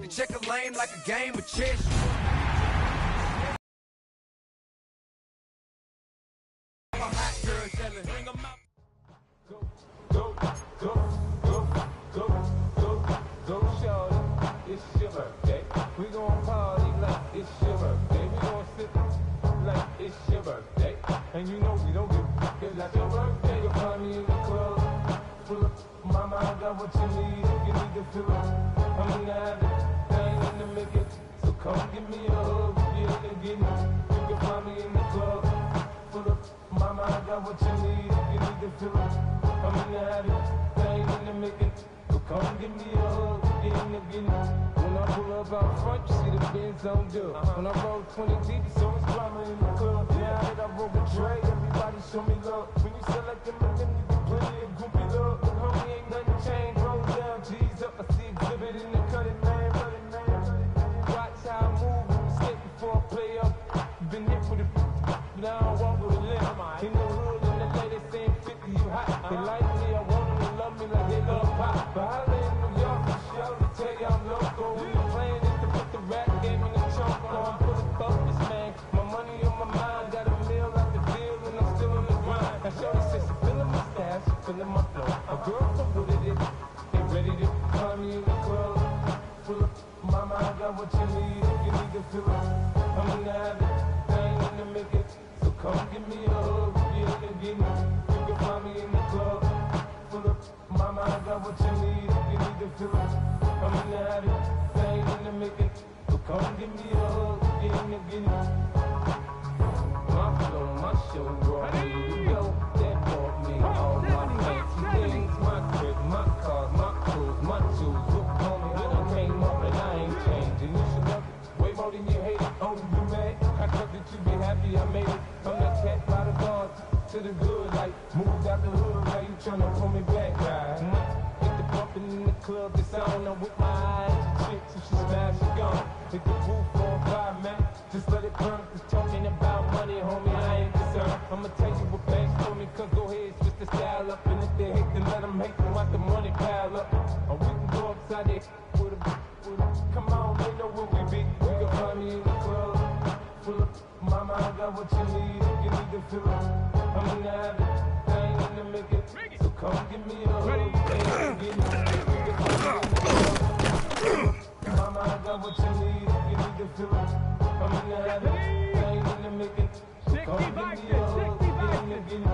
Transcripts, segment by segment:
to check a lane like a game of chess. I'm a hot girl yelling, bring 'em out. Go, shorty, it's your birthday. We gon' party like it's your birthday. We gon' sip like it's your birthday. And you know we don't give it's like your birthday. You'll find me in the club, full of mama, I got what you need. You need to fill up. I'm in the habit, thing in the making. So come give me a hug, get in and get it. You can find me in the club, full of mama, I got what you need. You need to fill up. I'm in the habit, thing in the making. So come give me a hug, get in and get it. When I pull up out front, you see the Benz on dub. When I roll 20 deep, so it's drama in the club. Now that I roll with Dre, everybody show me love. When you select them, you get plenty of goofy love. Homie, ain't nothing changed, roll down, G's up. I see exhibit in the cutting, man. Watch how I move, mistake before I play up. Been hit with a now I walk with a limp. In the hood, and the ladies saying 50, you hot. They like me, I want them to love me like they love pop. But I live in New York, show to tell you I'm local. When the plan is to put the rap game in the trunk, I'm full of focus, man. My money on my mind, got a meal out the field, and I'm still in the grind. Now shorty says she feeling my style, she feeling my flow. A girl from Wooded, they ready to find me in the club. Full of mama, I got what you need. You need to fill up. I'm in the habit, thing in the making. So come give me a hug, get in and get it. You can find me in the club. Full of mama, I got what you need. You need to fill up. I'm in the habit, thing in the making. So come give me a hug, get in and get it. My flow, my show, brought me to go. That brought me all my fancy things. My crib, my cars, my clothes, my tools. Look on me, I done came up and I ain't changing. You should love it way more than you hate it. Oh, you mad? I thought that you be happy I made it. I'm that cat by the guard to the good. Like, moved out the hood, now you tryna pull me back, right? Hit the bumpin' in the club, the sound I'm with my eyes. Your chick, so she smash, she gone. Hit the roof on fire, man. Just let it burn. Just talking about money, homie, I ain't concerned. I'ma tell you what banks told me, cause go ahead, switch the style up. And if they hate, then let them hate, them, watch the money pile up. Or we can go upside there with a come on, they know where we be. We can find me in the club, full of mama, I got what you need. You need to fill up. I'm in the habit, thing in the making. So come give me a hug, get in. You can find me in the club. Mama, I got what you need. You need to fill up. I'm in the habit, thing in the making. So come give me a hug, get in and get it.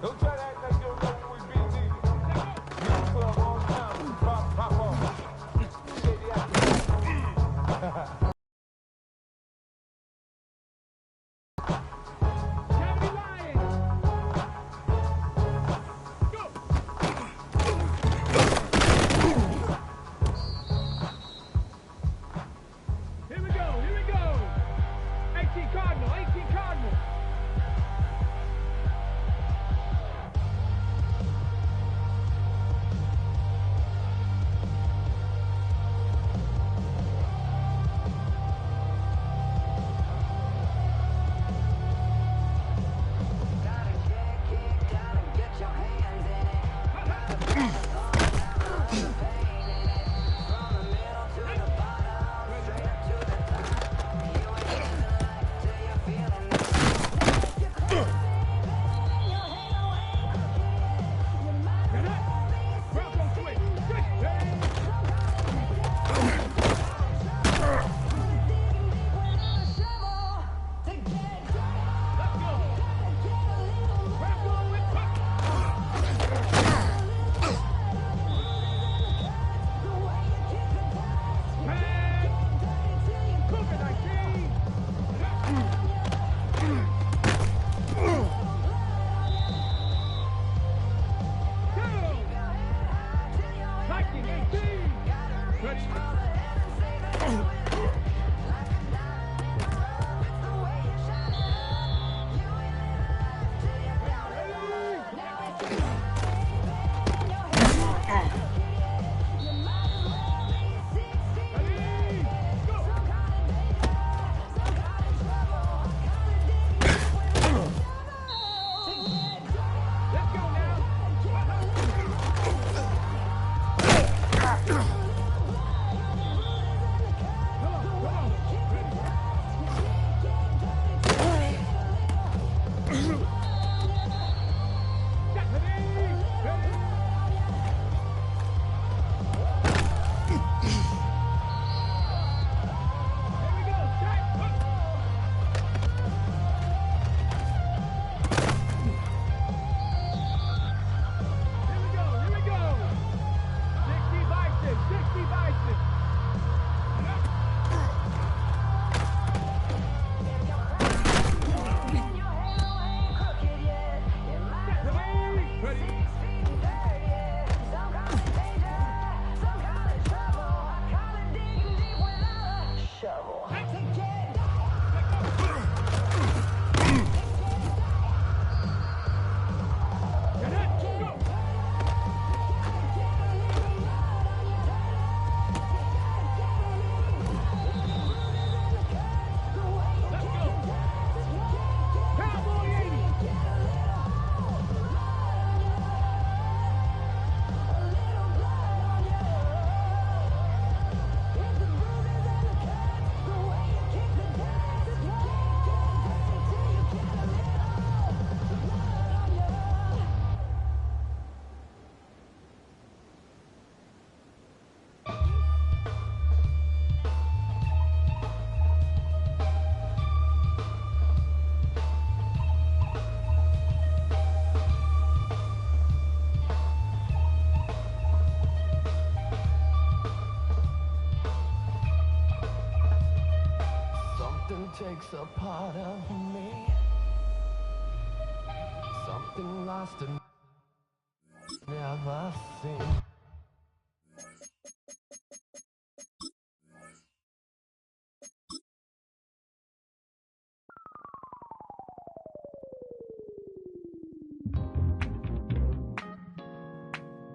Don't try to act like you don't know where we be, nigga. We in the club all the time. Pop off. Shady out. takes a part of me. Something lost and never seen.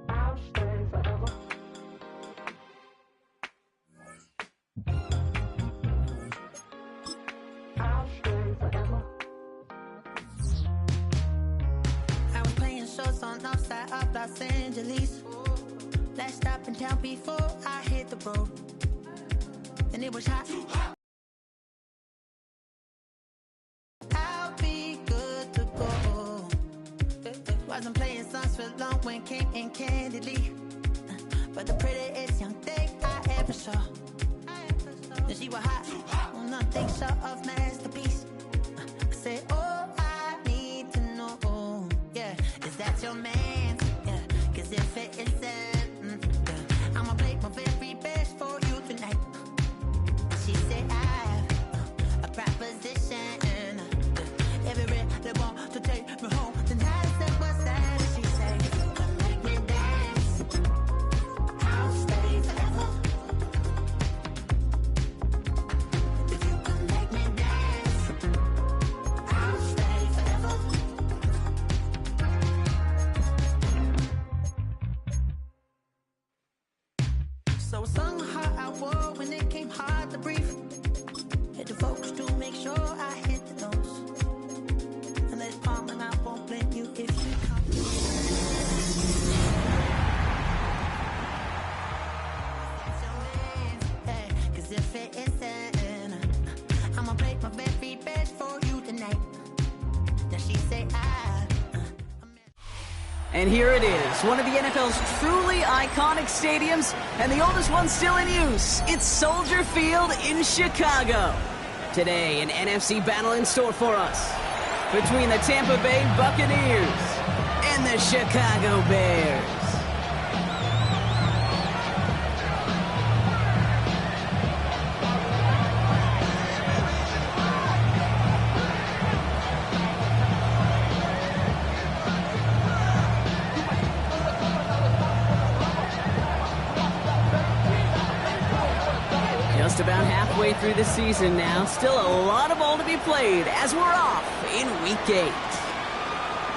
I'll stay forever. I'll stay forever. I was playing shows on north side of Los Angeles. Last stop in town before I hit the road. And it was hot. I'll be good to go. Wasn't playing songs for long when came in candidly. But the prettiest young thing I ever saw. And she was hot. Nothing short of masterpiece. I said, oh, I need to know. Yeah, is that your man? Yeah, cause if it isn't, yeah, I'ma play my very best for you tonight. She said I have a proposition. Every really want to take me home tonight. I said, what's that? She said, come make me dance. I'll stay forever. If you can make me dance, I'll stay forever. So I sung how I wore when it came hard to breathe. Had to focus to make sure I hit the notes. And let it calm and I won't blame you if you come. That's your man, hey, cause if it isn't, I'ma play my very best for you tonight. Now she say And here it is, one of the NFL's truly iconic stadiums, and the oldest one still in use. It's Soldier Field in Chicago. Today, an NFC battle in store for us between the Tampa Bay Buccaneers and the Chicago Bears. Just about halfway through the season now. Still a lot of ball to be played as we're off in Week 8.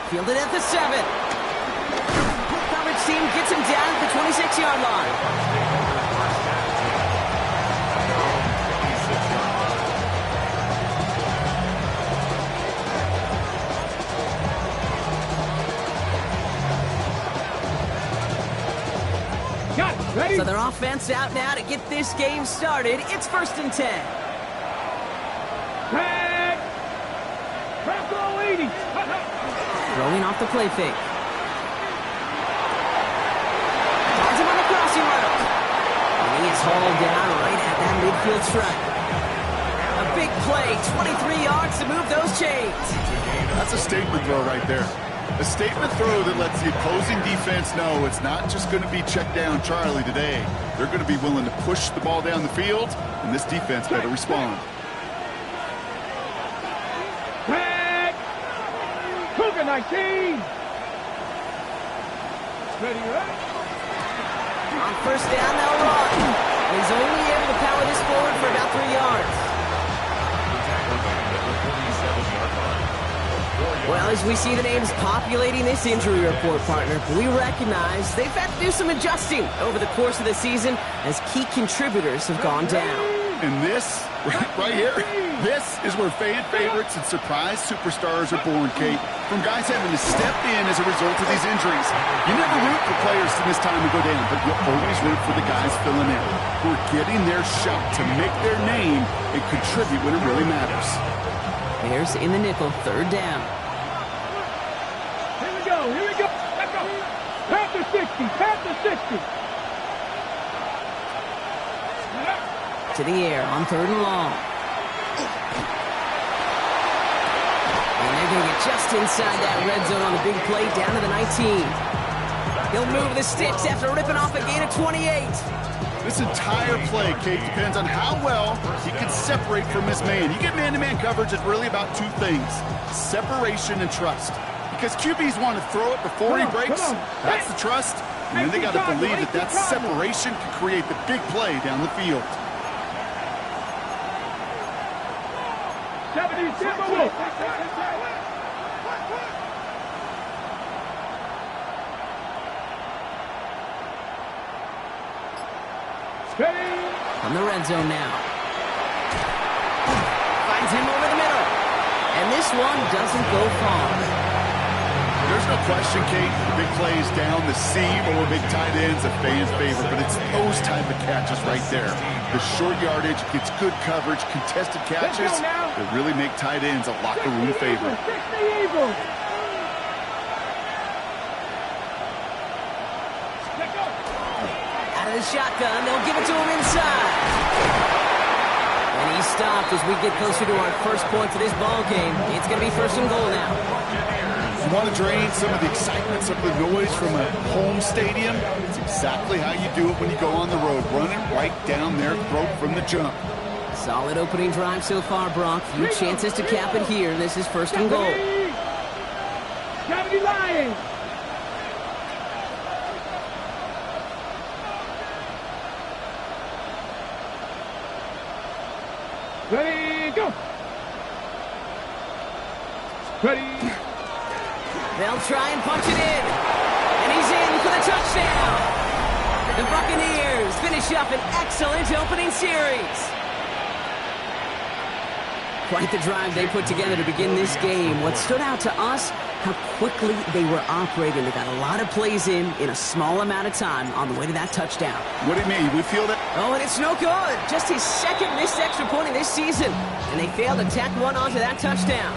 Fielded at the 7. Coverage team gets him down at the 26-yard line. Ready? So their offense out now to get this game started. It's 1st and 10. Tag! Crack all 80! Throwing off the play fake. Finds him on the crossing route. And he is hauled down right at that midfield stripe. A big play, 23 yards to move those chains. That's a statement throw right there. A statement throw that lets the opposing defense know it's not just going to be check down Charlie today. They're going to be willing to push the ball down the field, and this defense better respond. Tag! Cougar 19! Ready, right? On 1st down, they'll run. He's only able to power this forward for about 3 yards. Well, as we see the names populating this injury report, partner, we recognize they've had to do some adjusting over the course of the season as key contributors have gone down. And this, right here, this is where fan favorites and surprise superstars are born, Kate. From guys having to step in as a result of these injuries. You never root for players to miss time to go down, but you always root for the guys filling in, who are getting their shot to make their name and contribute when it really matters. Bears in the nickel, 3rd down. Here we go, here we go. Let's go. Panther 60, Panther 60. To the air on 3rd and long. And they're going to get just inside that red zone on the big play down to the 19. He'll move the sticks after ripping off a gain of 28. This entire play, Kate, depends on how well he can separate from his man. You get man-to-man coverage, it's really about two things, separation and trust. Because QBs want to throw it before he breaks, that's the trust, and then they got to believe that that separation can create the big play down the field. From the red zone now. Finds him over the middle. And this one doesn't go far. There's no question, Kate, the big plays down the seam or big tight ends, a fan favorite, but it's those type of catches right there. The short yardage, gets good coverage, contested catches that really make tight ends a locker room favorite. Out of the shotgun, they'll give it to him inside. And he's stopped as we get closer to our first points of this ball game. It's going to be first and goal now. You want to drain some of the excitement, some of the noise from a home stadium? It's exactly how you do it when you go on the road. Run it right down their throat from the jump. Solid opening drive so far, Brock. Few chances to cap it here. This is first and goal. Lions! Ready, go! Ready. They'll try and punch it in. And he's in for the touchdown. The Buccaneers finish up an excellent opening series. Quite the drive they put together to begin this game. What stood out to us, how quickly they were operating. They got a lot of plays in a small amount of time on the way to that touchdown. What do you mean? We feel that? Oh, and it's no good. Just his second missed extra point of this season. And they failed to tack one onto that touchdown.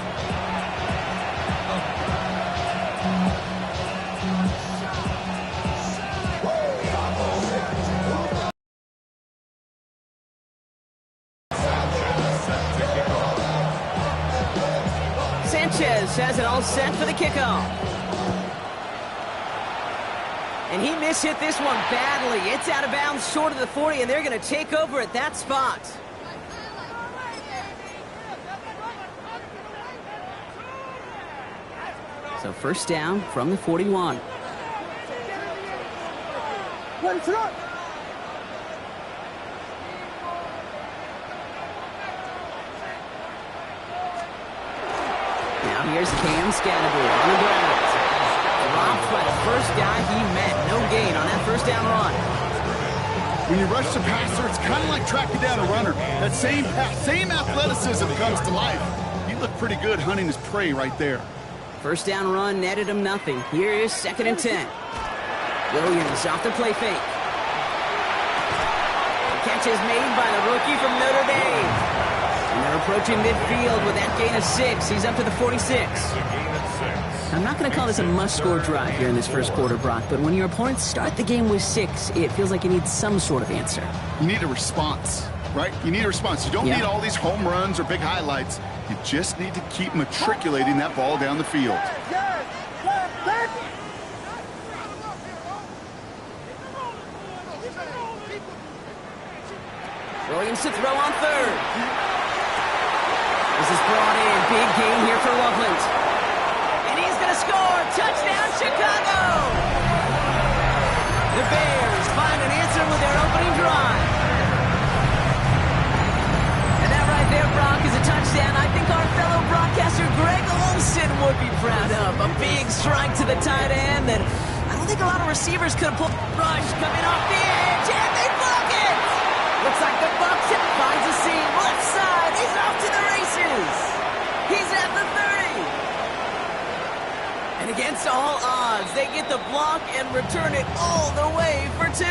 Sanchez has it all set for the kickoff. And he mishit this one badly. It's out of bounds short of the 40, and they're going to take over at that spot. So first down from the 41. Now here's Cam Scattergood on the ground. Dropped by the first guy he met. No gain on that first down run. When you rush the passer, it's kind of like tracking down a runner. That same pass, same athleticism comes to life. He looked pretty good hunting his prey right there. First down run netted him nothing. Here is 2nd and 10. Williams off the play fake. The catch is made by the rookie from Notre Dame. And they're approaching midfield with that gain of 6. He's up to the 46. I'm not going to call this a must-score drive here in this first quarter, Brock, but when your opponents start the game with 6, it feels like you need some sort of answer. You need a response, right? You need a response. You don't need all these home runs or big highlights. You just need to keep matriculating that ball down the field. Williams to throw on 3rd. This is brought in. Big gain here for Loveland. And he's going to score. Touchdown, Chicago! The Bears find an answer with their opening drive. And that right there, Brock, is a touchdown I think our fellow broadcaster Greg Olsen would be proud of. A big strike to the tight end that I don't think a lot of receivers could have pulled. Rush coming off the edge, and they block it! Looks like the Bucs finds a seam. Left side, he's off to the races. He's at the 30. And against all odds, they get the block and return it all the way for 2.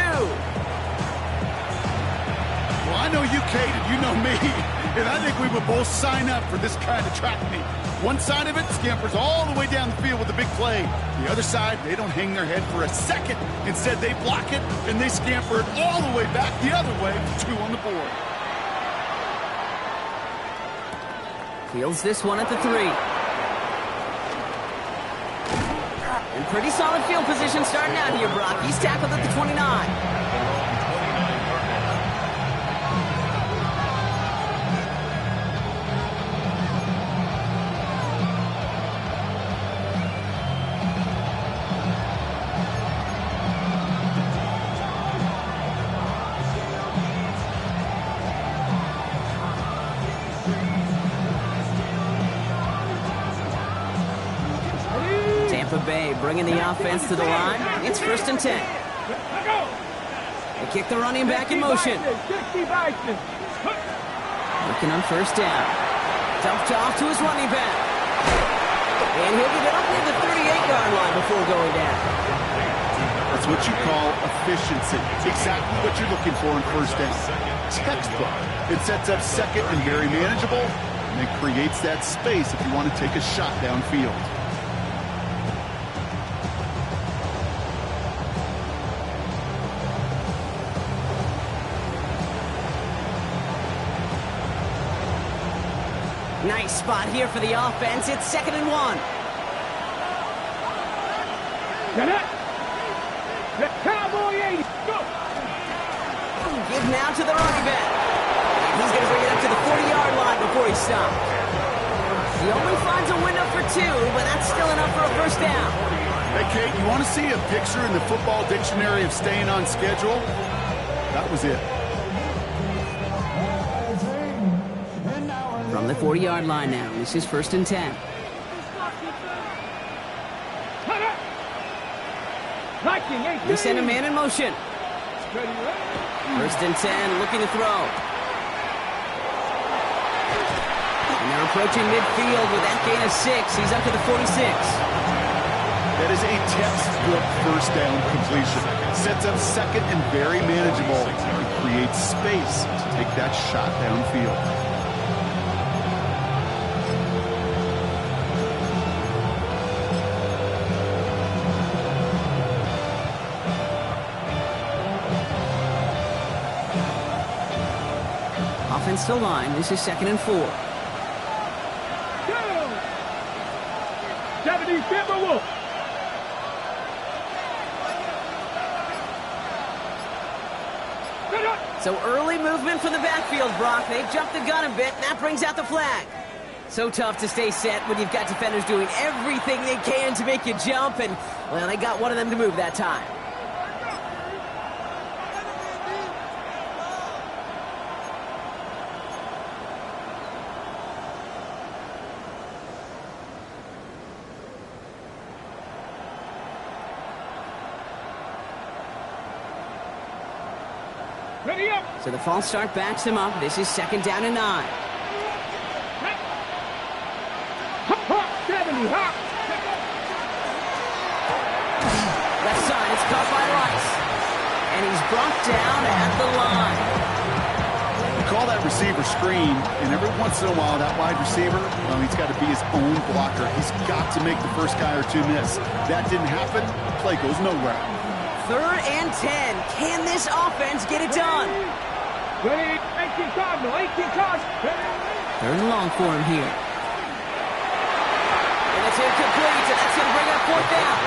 Well, I know you, Kate, and you know me, and I think we would both sign up for this kind of track meet. One side of it scampers all the way down the field with a big play. The other side, they don't hang their head for a second. Instead, they block it, and they scamper it all the way back the other way for 2 on the board. Fields this one at the 3. And pretty solid field position starting out here, Brock. He's tackled at the 29. Okay, bringing the offense to the line. It's 1st and 10. They kick the running back in motion. Looking on 1st down. Dumped off to his running back. And he'll get it up near the 38-yard line before going down. That's what you call efficiency. Exactly what you're looking for in 1st down. Textbook. It sets up 2nd and very manageable, and it creates that space if you want to take a shot downfield. Nice spot here for the offense. It's 2nd and 1. The Cowboy 80. Go. Give now to the running back. He's going to bring it up to the 40-yard line before he stops. He only finds a window for 2, but that's still enough for a 1st down. Hey, Kate, you want to see a picture in the football dictionary of staying on schedule? That was it. From the 40-yard line now, this is 1st and 10. They send a man in motion. 1st and 10, looking to throw. And they're approaching midfield with that gain of 6. He's up to the 46. That is a textbook 1st down completion. Sets up 2nd and very manageable. It creates space to take that shot downfield. Offense to line. This is 2nd and 4. 70 Timberwolves. So early movement from the backfield, Brock. They jumped the gun a bit, and that brings out the flag. So tough to stay set when you've got defenders doing everything they can to make you jump, and, well, they got one of them to move that time. Ready up. So the false start backs him up. This is 2nd down and 9. 70 hop. Left side, it's caught by Rice. And he's brought down at the line. You call that receiver screen, and every once in a while, that wide receiver, well, he's got to be his own blocker. He's got to make the first guy or 2 miss. That didn't happen. The play goes nowhere. 3rd and 10. Can this offense get it done? Ready, 18 Cardinal, 18 Cardinal. 3rd and long for him here. And it's incomplete, and that's going to bring up 4th down.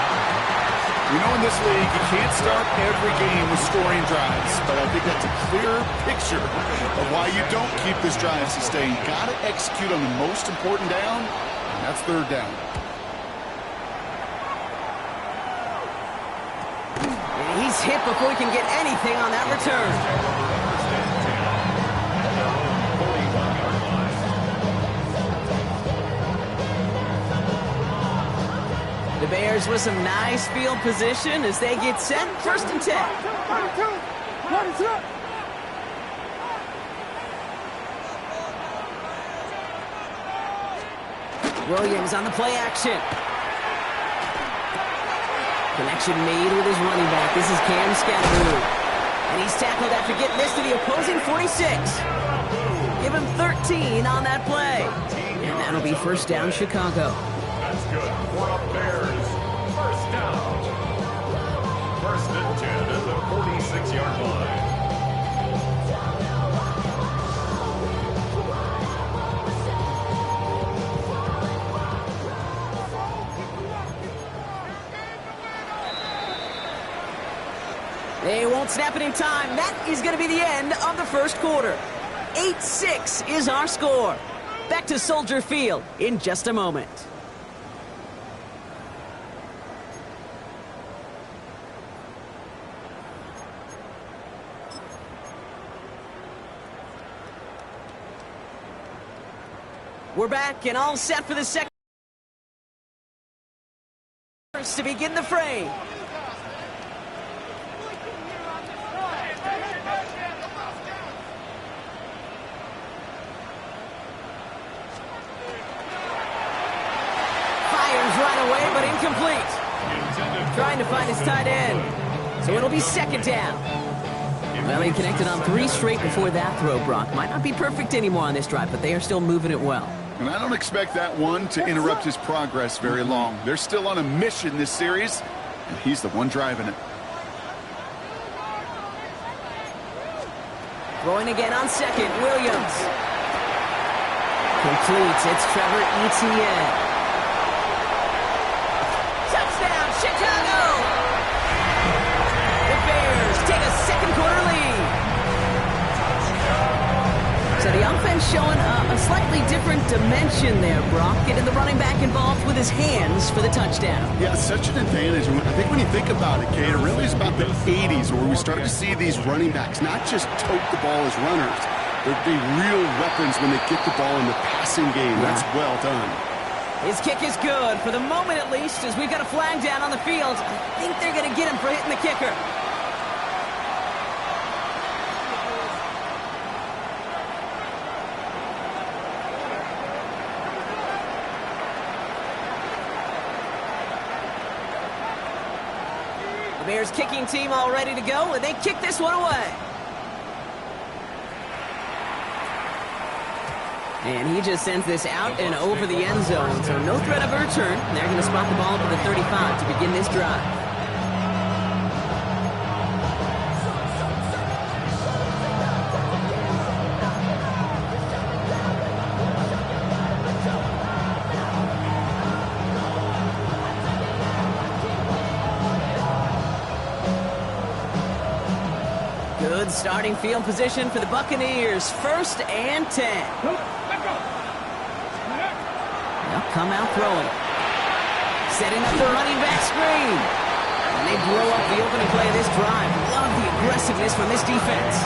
You know, in this league, you can't start every game with scoring drives, but I think that's a clear picture of why you don't keep this drive sustained. Got to execute on the most important down, and that's 3rd down. He's hit before he can get anything on that return. The Bears with some nice field position as they get set. 1st and 10. Williams on the play action. Connection made with his running back. This is Cam Scatteroo. And he's tackled after getting this to the opposing 46. Give him 13 on that play. And that'll be 1st down, Chicago. That's good for a Bears. 1st down. 1st and 10 at the 46-yard line. They won't snap it in time. That is going to be the end of the 1st quarter. 8-6 is our score. Back to Soldier Field in just a moment. We're back and all set for the second. to begin the frame. Fires right away, but incomplete. Trying to find his tight end. So it'll be second down. Well, he connected on 3 straight before that throw, Brock. Might not be perfect anymore on this drive, but they are still moving it well. And I don't expect that one to interrupt his progress very long. They're still on a mission this series, and he's the one driving it. Throwing again on second, Williams. Completes, it's Trevor Etienne. Touchdown, Chicago! The Bears take a second-quarter lead. So the offense showing a slightly different dimension there, Brock. Getting the running back involved with his hands for the touchdown. Yeah, such an advantage. I think when you think about it, Kate, it really is about the 80s where we started to see these running backs not just tote the ball as runners. They'd be real weapons when they get the ball in the passing game. That's well done. His kick is good, for the moment at least, as we've got a flag down on the field. I think they're going to get him for hitting the kicker. The Bears kicking team all ready to go, and they kick this one away. And he just sends this out and over the end zone, so no threat of a return. They're going to spot the ball to the 35 to begin this drive. Good starting field position for the Buccaneers. 1st and 10. They'll come out throwing. Setting up the running back screen. And they blow up the opening play of this drive. Love the aggressiveness from this defense.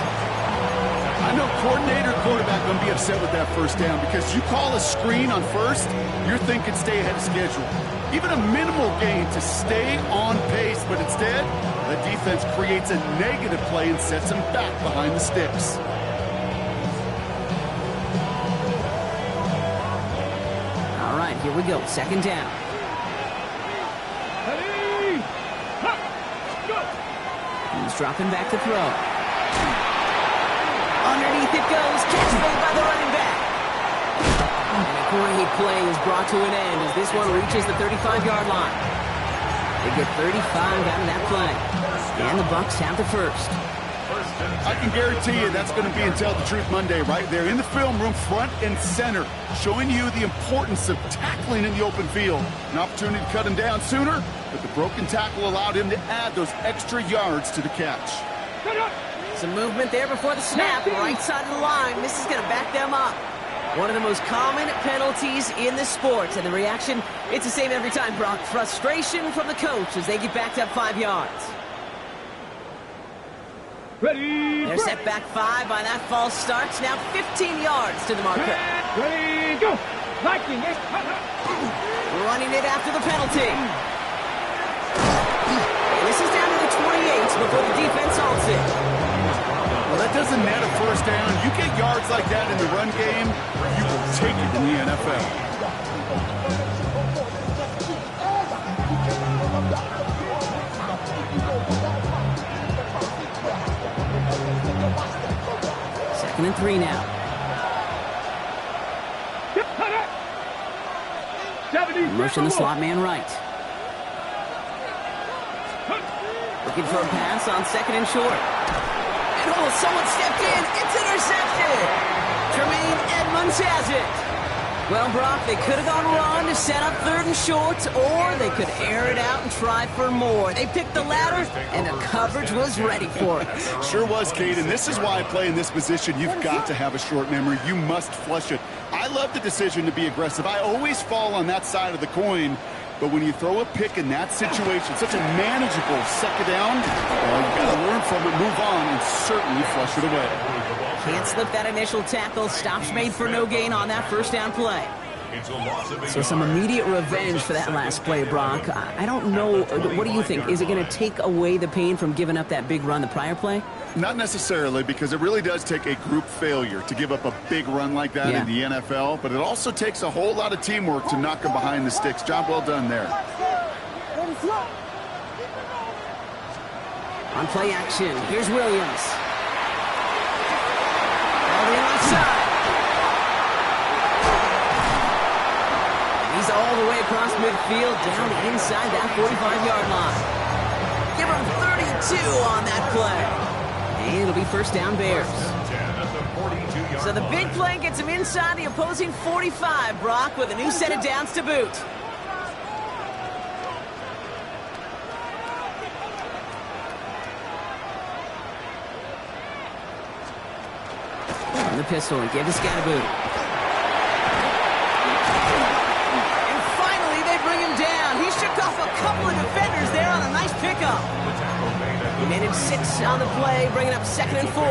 I know coordinator, quarterback going to be upset with that first down because you call a screen on first, you're thinking stay ahead of schedule. Even a minimal gain to stay on pace, but instead, the defense creates a negative play and sets him back behind the sticks. All right, here we go. 2nd down. He's dropping back to throw. Underneath it goes. Catch made by the running back. And a great play is brought to an end as this one reaches the 35-yard line. They get 35 out of that play. And the Bucs have the first. I can guarantee you that's going to be in Tell the Truth Monday right there in the film room, front and center, showing you the importance of tackling in the open field. An opportunity to cut him down sooner, but the broken tackle allowed him to add those extra yards to the catch. Some movement there before the snap, right side of the line. This is going to back them up. One of the most common penalties in the sport, and the reaction, it's the same every time, Brock. Frustration from the coach as they get backed up 5 yards. Ready, They're set back 5 by that false start. Now 15 yards to the marker. ready, go! Liking it! Running it after the penalty. And this is down to the 28 before the defense halts it. Well, that doesn't net a first down. You get yards like that in the run game, you will take it in the NFL. Second and 3 now. Motion the slot man right. Looking for a pass on 2nd and short. And oh, someone stepped in. It's intercepted. Tremaine Edmonds has it. Well, Brock, they could have gone run to set up 3rd and short, or they could air it out and try for more. They picked the latter, and the coverage was ready for it. Sure was, Kate, and this is why I play in this position. You've got to have a short memory. You must flush it. I love the decision to be aggressive. I always fall on that side of the coin, but when you throw a pick in that situation, such a manageable 2nd down, well, you've got to learn from it, move on, and certainly flush it away. Can't slip that initial tackle. Stops made for no gain on that 1st down play. It's a loss of a So some yard. immediate revenge for that last play, Brock. I don't know. What do you think? Is it going to take away the pain from giving up that big run the prior play? Not necessarily, because it really does take a group failure to give up a big run like that in the NFL, but it also takes a whole lot of teamwork to knock them behind the sticks. Job well done there. On play action, here's Williams. All the outside. And he's all the way across midfield, down inside that 45-yard line. Give him 32 on that play. And it'll be first down Bears. So the big play gets him inside the opposing 45, Brock, with a new set of downs to boot. On the pistol, and gave to Scatterboot. And finally, they bring him down. He shook off a couple of defenders there on a nice pickup. He made it 6 on the play, bringing up 2nd and 4.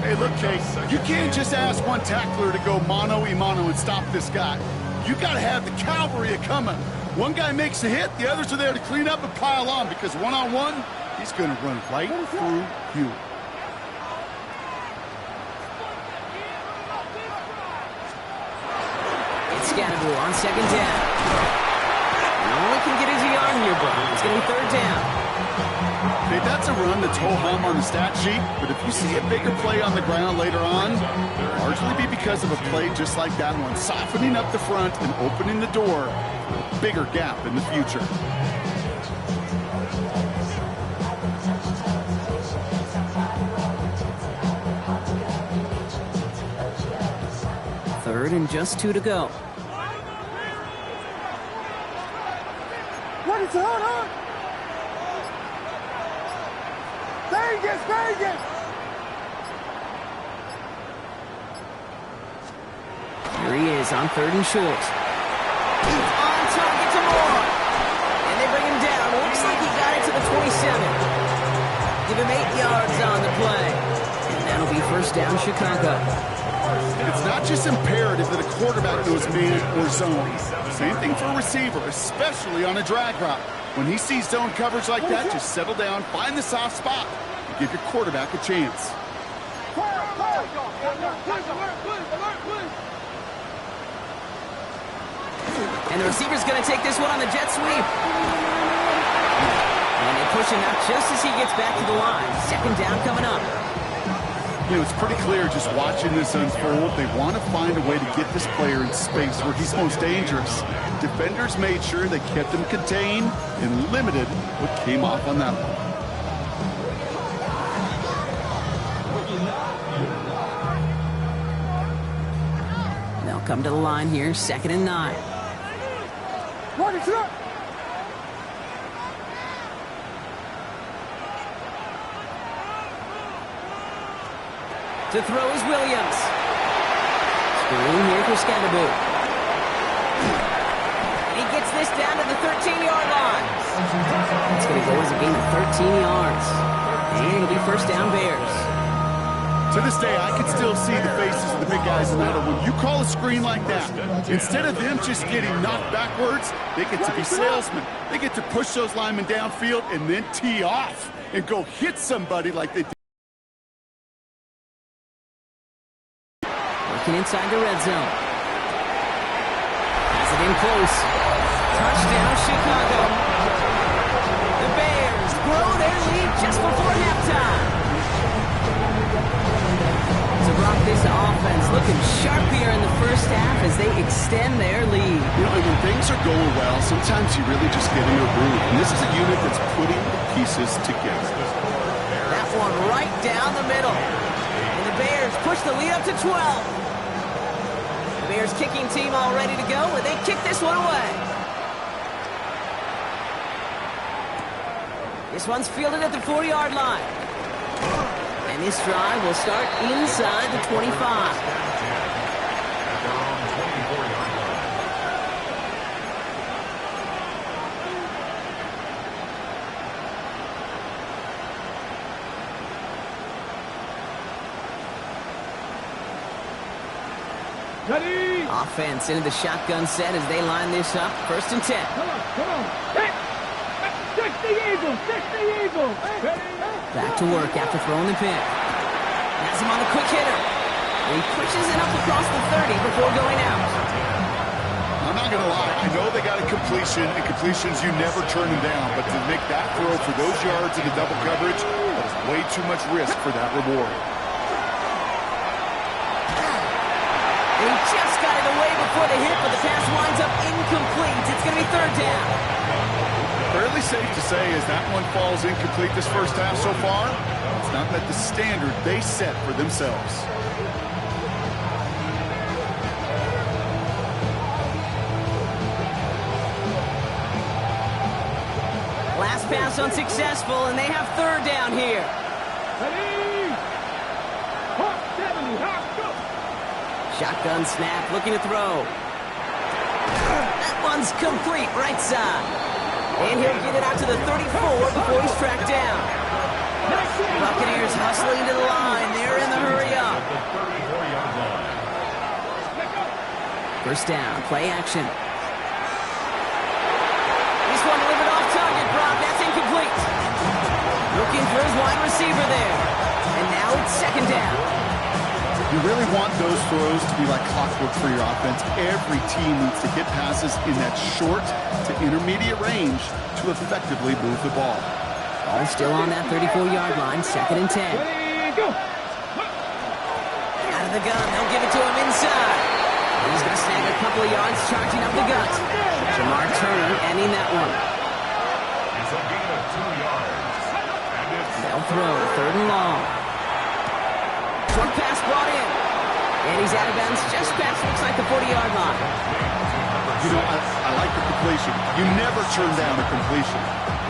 Hey, look, Kate, you can't just ask one tackler to go mano-a-mano and stop this guy. You got to have the cavalry coming. One guy makes a hit, the others are there to clean up and pile on, because one-on-one, he's going to run right through you. It's Scatterboot on 2nd down. He only can get his yard here, Brock. It's going to be 3rd down. Okay, that's a run that's ho-hum on the stat sheet, but if you see a bigger play on the ground later on, largely be because of a play just like that one, softening up the front and opening the door for a bigger gap in the future. Third and just 2 to go. What is it? Hold on! Vegas! Vegas! Here he is on 3rd and short. He's on target to Moore. And they bring him down. Looks like he got it to the 27. Give him 8 yards on the play. And that'll be first down Chicago. It's not just imperative that a quarterback knows man or zone. Same thing for a receiver, especially on a drag route. When he sees zone coverage like that, just settle down, find the soft spot, and give your quarterback a chance. And the receiver's going to take this one on the jet sweep. And they push him out just as he gets back to the line. 2nd down coming up. You know, it's pretty clear just watching this unfold. They want to find a way to get this player in space where he's most dangerous. Defenders made sure they kept him contained and limited what came off on that one. They'll come to the line here, 2nd and 9. What is up? To throw is Williams. Screen here for Scatterboot. He gets this down to the 13-yard line. It's going to go as a gain of 13 yards. And it'll be first down Bears. To this day, I can still see the faces of the big guys in that. When you call a screen like that, instead of them just getting knocked backwards, they get to be salesmen. They get to push those linemen downfield and then tee off and go hit somebody like they did. Working inside the red zone. Has it in close. Touchdown, Chicago. The Bears grow their lead just before halftime. So Brock, this offense looking sharp here in the first half as they extend their lead. You know, when things are going well, sometimes you really just get in a groove. And this is a unit that's putting the pieces together. That one right down the middle. And the Bears push the lead up to 12. The Bears kicking team all ready to go, and they kick this one away. This one's fielded at the 40-yard line. And this drive will start inside the 25. Ready? Offense into the shotgun set as they line this up. 1st and 10. Come on. Hit. 60 Eagles. 60 Eagles. Ready? Back to work after throwing the pin. Has him on the quick hitter. And he pushes it up across the 30 before going out. I'm not going to lie. I know they got a completion, and completions, you never turn them down. But to make that throw for those yards in the double coverage, that is way too much risk for that reward. And he just got it away before the hit, but the pass winds up incomplete. It's going to be 3rd down. Fairly safe to say as that one falls incomplete this first half so far, it's not met the standard they set for themselves. Last pass unsuccessful, and they have 3rd down here. Ready? Hawk 70. Hawk, go. Shotgun snap, looking to throw. That one's complete, right side. And he'll get it out to the 34 before he's tracked down. Buccaneers hustling to the line. They're in the hurry up. 1st down, play action. This one delivered off target, Brock. That's incomplete. Looking for his wide receiver there. And now it's 2nd down. You really want those throws to be like clockwork for your offense. Every team needs to hit passes in that short to intermediate range to effectively move the ball. Ball still on that 34-yard line, 2nd and 10. Ready, go. Out of the gun, they'll give it to him inside. He's going to snag a couple of yards, charging up the gut. Jamar Turner ending that one. It's a gain of 2 yards. And it's They'll throw 3rd and long. Short pass brought in. And he's out of bounds just past, looks like the 40-yard line. You know, I like the completion. You never turn down a completion.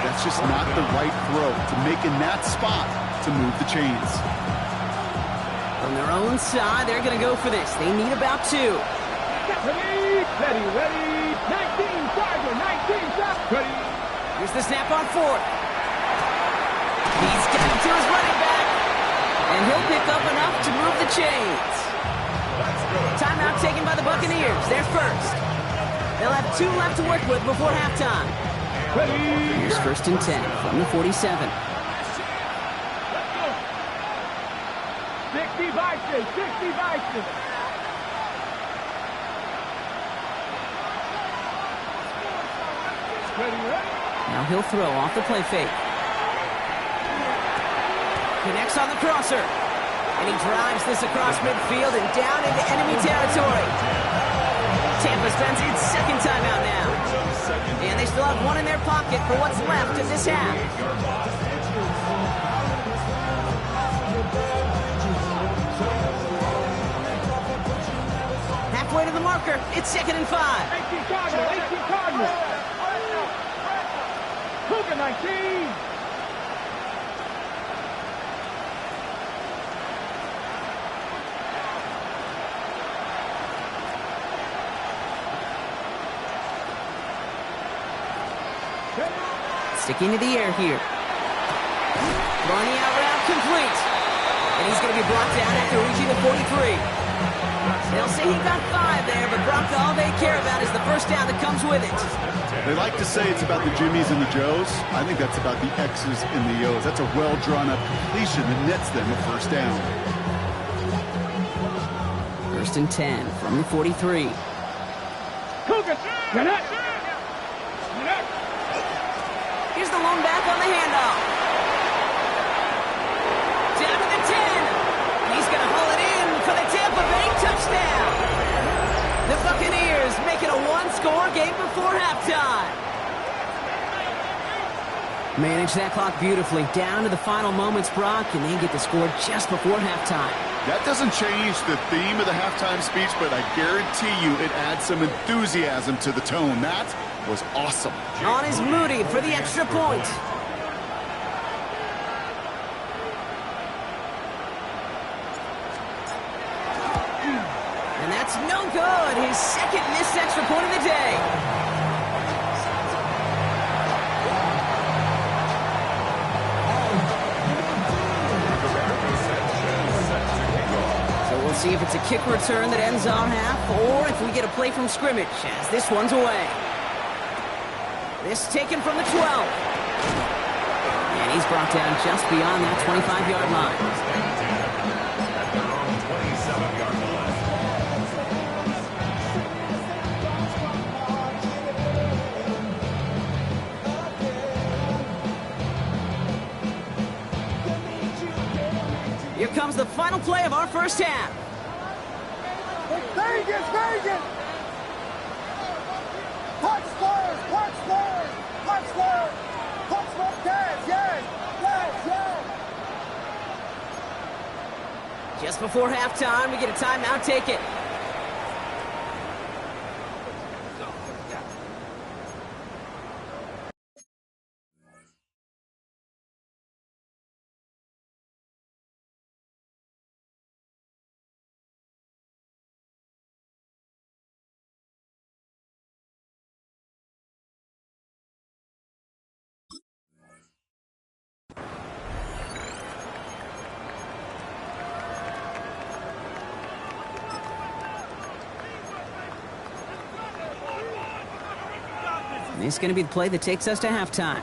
That's just not the right throw to make in that spot to move the chains. From their own side, they're going to go for this. They need about 2. Ready? 19 Tiger. 19 shot. Ready? Here's the snap on 4th. He's got him to his running back. And he'll pick up enough to move the chains. Timeout taken by the Buccaneers. They're 1st. They'll have 2 left to work with before halftime. Ready? Here's 1st and 10 from the 47. 60 Vikings. 60 Vikings. Ready? Now he'll throw off the play fake. Connects on the crosser. And he drives this across midfield and down into enemy territory. Tampa spends its 2nd timeout now. And they still have 1 in their pocket for what's left of this half. Halfway to the marker. It's 2nd and 5. 18 Cardinal. 18 Cardinal. Cougar 19. Sticking to the air here. Throwing the out route complete. And he's going to be brought down after reaching the 43. They'll say he got 5 there, but Brock, all they care about is the 1st down that comes with it. They like to say it's about the Jimmies and the Joes. I think that's about the X's and the O's. That's a well-drawn-up completion that nets them a 1st down. 1st and 10 from the 43. Cougar. Get it. Here's the lone back on the handoff. Down to the 10. He's going to haul it in for the Tampa Bay touchdown. The Buccaneers make it a 1-score game before halftime. Manage that clock beautifully. Down to the final moments, Brock, and they get the score just before halftime. That doesn't change the theme of the halftime speech, but I guarantee you it adds some enthusiasm to the tone. That was awesome. On is Moody for the extra point. And that's no good. His 2nd missed extra point of the day. see if it's a kick return that ends our half, or if we get a play from scrimmage, as this one's away. This taken from the 12. And he's brought down just beyond that 25-yard line. At their own 27-yard line. Here comes the final play of our first half. Vegas, Vegas! Punch squares, punch squares, punch squares, punch squares, yes, yes. Just before halftime, we get a timeout. Take it. This is going to be the play that takes us to halftime.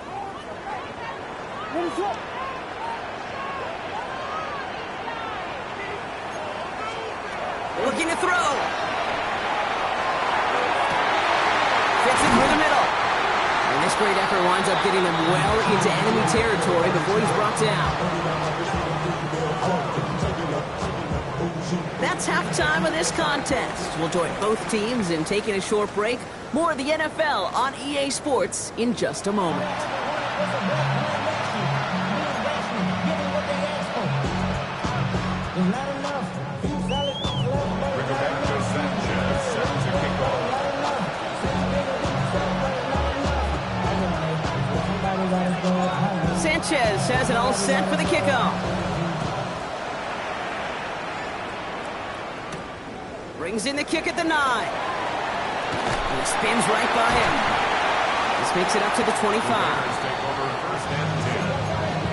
Looking to throw. Fits it through the middle. And this great effort winds up getting them well into enemy territory before he's brought down. That's halftime of this contest. We'll join both teams in taking a short break. More of the NFL on EA Sports in just a moment. Sanchez has it all set for the kickoff. Brings in the kick at the 9. He spins right by him. This makes it up to the 25. Take over first and 10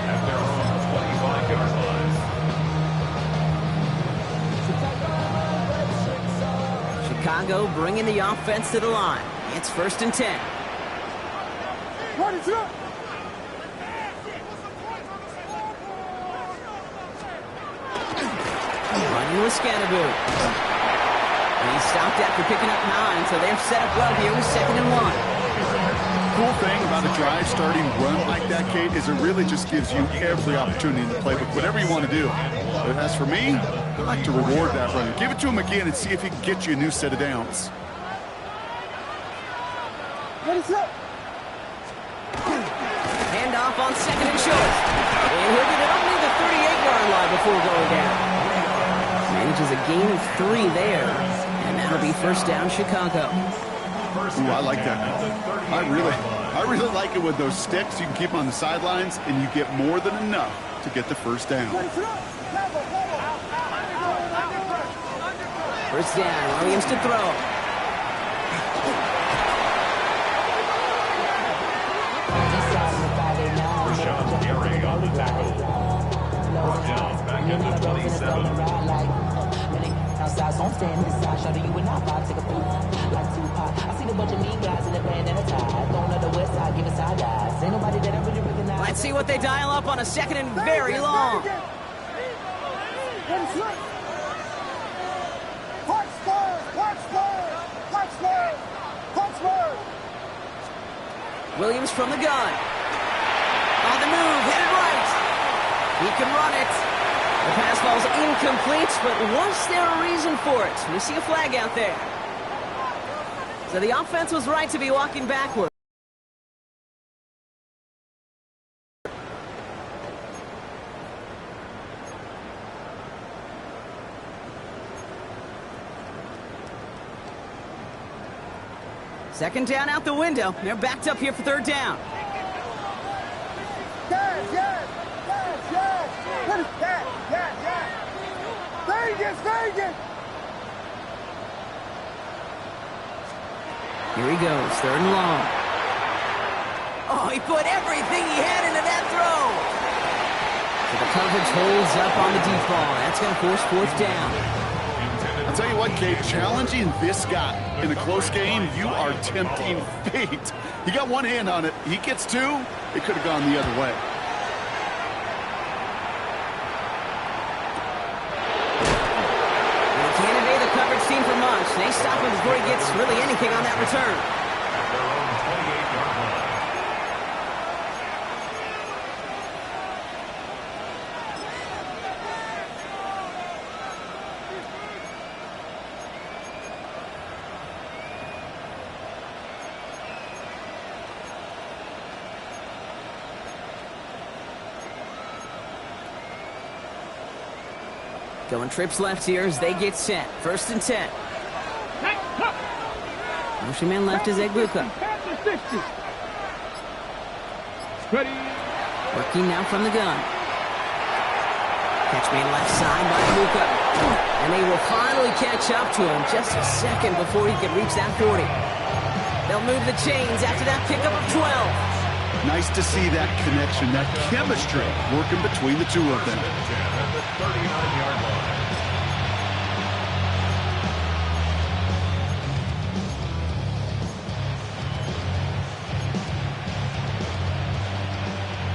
at their own 25-yard line. Chicago bringing the offense to the line. It's first and 10. Running with Scannaboo. And he's stopped after picking up 9, so they're set up well here with 2nd and 1. Cool thing about a drive starting run like that, Kate, is it really just gives you every opportunity in the playbook, whatever you want to do. But as for me, I like to reward that run. Give it to him again and see if he can get you a new set of downs. Hand off on 2nd and short. And he'll get it only the 38-yard line before going down. Manages a gain of 3 there. And that'll be first down, Chicago. Ooh, I like that. I really like it with those sticks. You can keep them on the sidelines, and you get more than enough to get the first down. First down, Williams to throw. Rashawn Gary on the tackle. Brought down back into 27. Outside, so I'm standing inside, shorty, you and I take a poop like Tupac. I see a bunch of mean guys in the band and a tie. Going to the west side, giving side eyes. Ain't nobody that I really recognize. Let's see what they dial up on a 2nd and very long. Williams from the gun. On the move, headed right. He can run it. The pass ball's incomplete, but was there a reason for it? We see a flag out there. So the offense was right to be walking backward. Second down out the window. They're backed up here for 3rd down. Vegas! Here he goes, 3rd and long. Oh, he put everything he had into that throw. So the coverage holds up on the deep ball. That's going to force 4th down. I'll tell you what, Kate, challenging this guy in a close game, you are tempting fate. He got one hand on it. He gets two. It could have gone the other way. They can't evade the coverage team for much. They stop him before he gets really anything on that return. Their own 28-yard line. Going trips left here as they get set. 1st and 10. Motion man left is Egbuka. Ready. Working now from the gun. Catch made left side by Luka. And they will finally catch up to him just a second before he can reach that 40. They'll move the chains after that pickup of 12. Nice to see that connection, that chemistry working between the two of them. 39-yard line.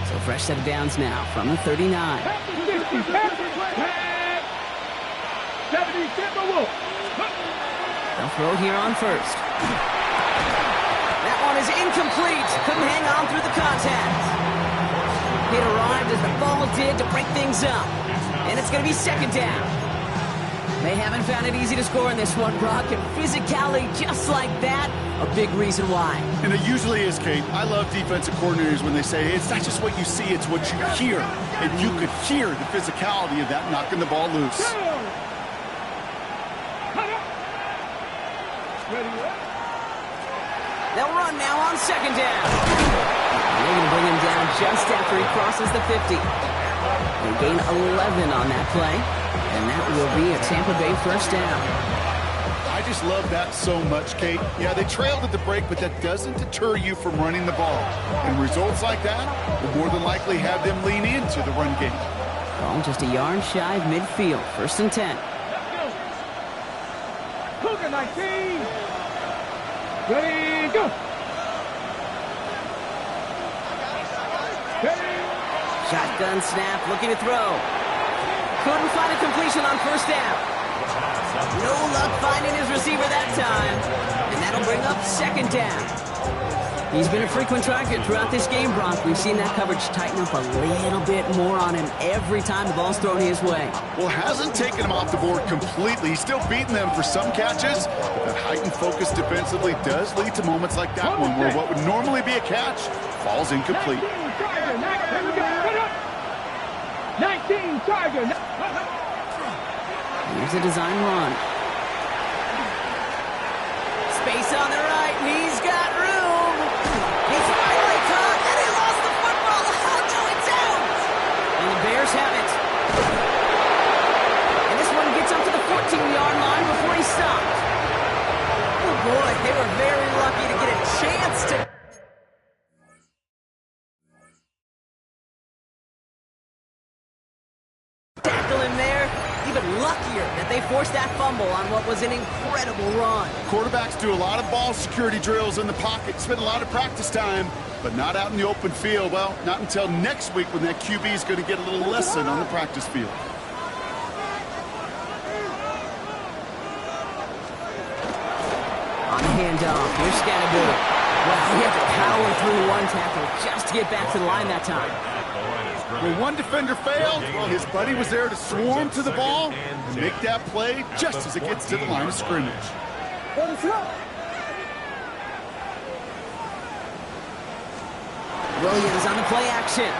So fresh set of downs now from the 39. 70, They'll throw here on 1st. That one is incomplete. Couldn't hang on through the contact. It arrived as the ball did to break things up. And it's going to be 2nd down. They haven't found it easy to score in this one, Brock. And physicality just like that, a big reason why. And it usually is, Kate. I love defensive coordinators when they say, it's not just what you see, it's what you hear. And you could hear the physicality of that knocking the ball loose. They'll run now on 2nd down. They're going to bring him down just after he crosses the 50. They gain 11 on that play, and that will be a Tampa Bay 1st down. I just love that so much, Kate. Yeah, they trailed at the break, but that doesn't deter you from running the ball. And results like that will more than likely have them lean into the run game. Ball just a yard shy of midfield. 1st and 10. Cougar 19. Ready, go. Shotgun snap, looking to throw. Couldn't find a completion on 1st down. No luck finding his receiver that time. And that'll bring up 2nd down. He's been a frequent target throughout this game, Brock. We've seen that coverage tighten up a little bit more on him every time the ball's thrown his way. Well, hasn't taken him off the board completely. He's still beating them for some catches. But that heightened focus defensively does lead to moments like that one where what would normally be a catch falls incomplete. 19 Tiger. Here's a design run. Space on the right. He's got room. He's finally caught, and he lost the football. Oh, no, it's out. And the Bears have it. And this one gets up to the 14-yard line before he stopped. Oh, boy, they were very lucky to get a chance to... tackle him there. Even luckier that they forced that fumble on what was an incredible run. Quarterbacks do a lot of ball security drills in the pocket, spend a lot of practice time, but not out in the open field. Well, not until next week when that QB is going to get a little lesson on the practice field. On the handoff, here's Scatterboard. Wow, he had to power through one tackle just to get back to the line that time. When one defender failed, well, his buddy was there to swarm to the ball and make that play just as it gets to the line of scrimmage. Williams on the play action.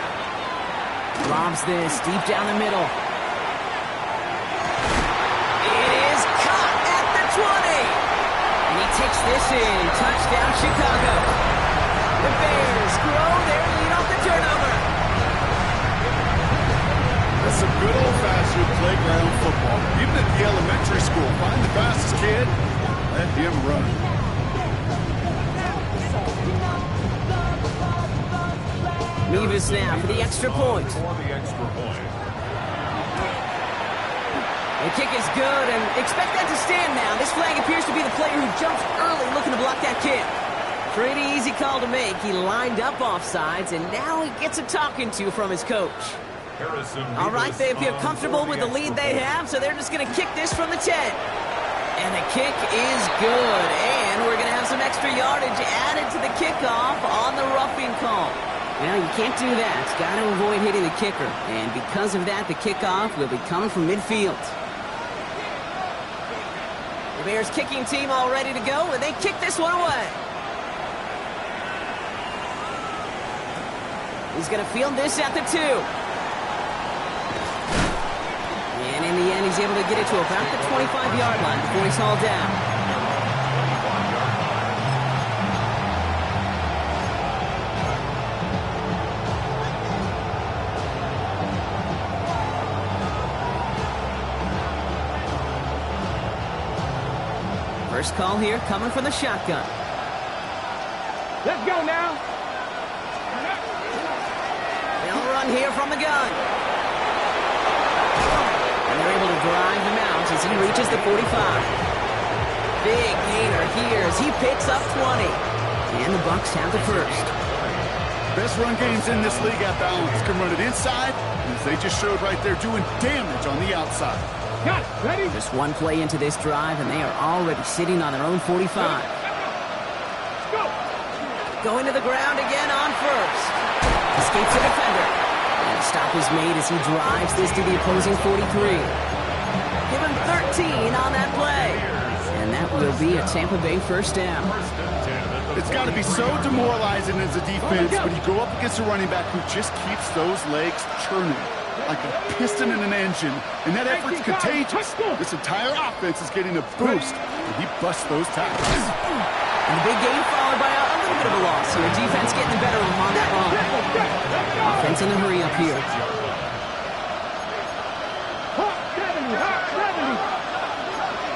Lobs this deep down the middle. It is caught at the 20. And he takes this in. Touchdown, Chicago. The Bears grow their lead off the turnover. That's some good old-fashioned playground football. Even at the elementary school, find the fastest kid, let him run. Nevis now for the extra point. For the extra point. The kick is good, and expect that to stand now. This flag appears to be the player who jumped early looking to block that kick. Pretty easy call to make. He lined up offsides, and now he gets a talking to from his coach. All right, they appear comfortable with the lead they have, so they're just going to kick this from the 10. And the kick is good, and we're going to have some extra yardage added to the kickoff on the roughing call. Well, you can't do that. Got to avoid hitting the kicker, and because of that, the kickoff will be coming from midfield. The Bears kicking team all ready to go, and they kick this one away. He's going to field this at the 2. And in the end, he's able to get it to about the 25-yard line before he's hauled down. First call here coming from the shotgun. Let's go now. They'll run here from the gun. And they're able to drive him out as he reaches the 45. Big gainer here as he picks up 20. And the Bucs have the first. Best run games in this league at balance. Can run it inside, as they just showed right there, doing damage on the outside. Got it. Ready? Just one play into this drive, and they are already sitting on their own 45. Go. Going to the ground again on first. Escapes the defender. And a stop is made as he drives this to the opposing 43. Give him 13 on that play. And that will be a Tampa Bay first down. It's got to be so demoralizing as a defense when you go up against a running back who just keeps those legs churning like a piston in an engine, and that effort's contagious. This entire offense is getting a boost, and he busts those tackles. And the big game followed by a little bit of a loss here. Defense getting the better of him on that run. Offense in a hurry up here. Hot 70, hot 70.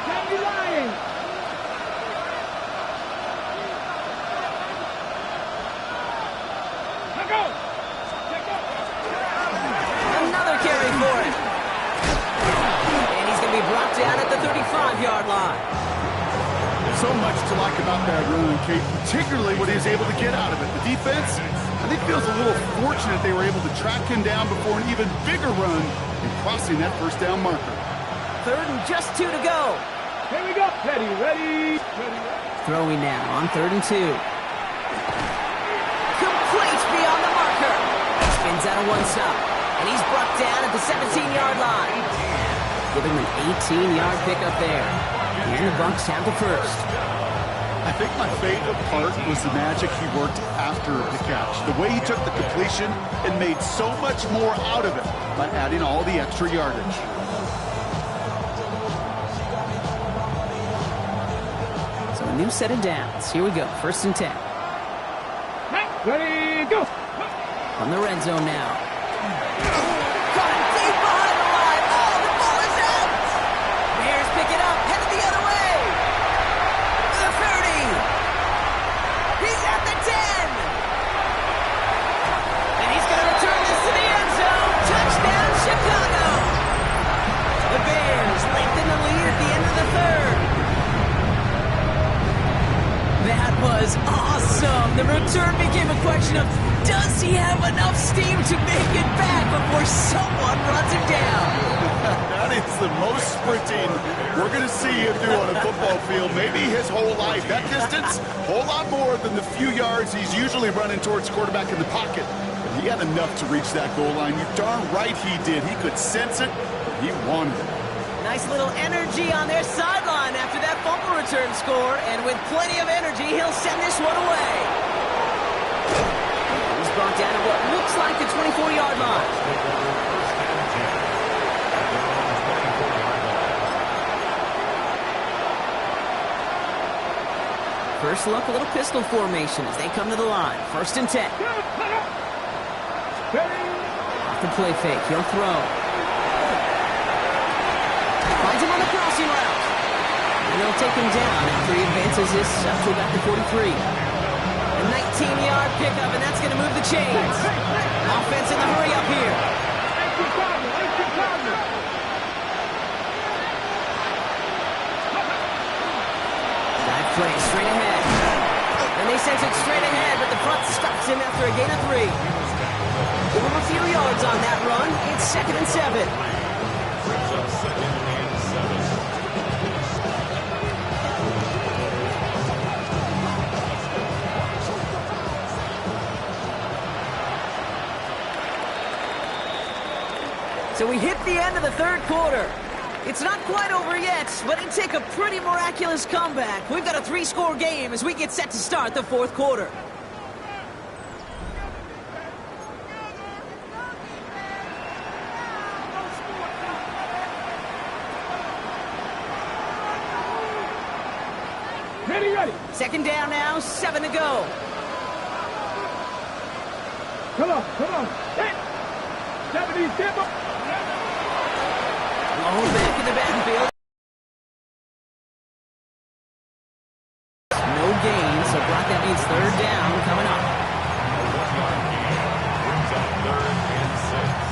Can't be lying. Let go. Another carry for him. And he's going to be brought down at the 35-yard line. So much to like about that run, Kate, particularly what he was able to get out of it. The defense, I think, feels a little fortunate they were able to track him down before an even bigger run and crossing that first down marker. Third and just 2 to go. Here we go. Ready, ready, ready. Throwing now on 3rd and 2. Complete beyond the marker. Spins out of one stop. And he's brought down at the 17-yard line. Giving him an 18-yard pickup there. And the Bucs have the first. I think my favorite part was the magic he worked after the catch. The way he took the completion and made so much more out of it by adding all the extra yardage. So a new set of downs. Here we go. 1st and 10. Ready, go. From the red zone now. Caught deep behind the line. Oh, the ball is out. Bears pick it up. Headed the other way. The 30. He's at the 10. And he's going to return this to the end zone. Touchdown, Chicago. The Bears lengthen the lead at the end of the 3rd. That was awesome. The return became a question of, does he have enough steam to make it back before someone runs him down? That is the most sprinting we're going to see him do on a football field, maybe his whole life. That distance, a whole lot more than the few yards he's usually running towards quarterback in the pocket. But he had enough to reach that goal line. You're darn right he did. He could sense it. He wanted it. Nice little energy on their sideline after that fumble return score, and with plenty of energy, he'll send this one away. He's brought down at what looks like the 24-yard line. First look, a little pistol formation as they come to the line. 1st and 10. Off the play fake, he'll throw. Finds him on the crossing route. And they'll take him down after he advances this up to about the 43. A 19-yard pickup, and that's going to move the chains. Offense in the hurry up here. play straight ahead. And they sent it straight ahead, but the front stops him after a gain of 3. Give him a few yards on that run. It's 2nd and 7. Brings up 2nd and 7. So we hit the end of the 3rd quarter. It's not quite over yet, but it'd take a pretty miraculous comeback. We've got a 3-score game as we get set to start the 4th quarter. Ready. 2nd down now, 7 to go. Come on. Hey! 70, step up. Long back in the backfield. No gain, so Brock, that means 3rd down coming up. A 1-yard gain brings up 3rd and 6.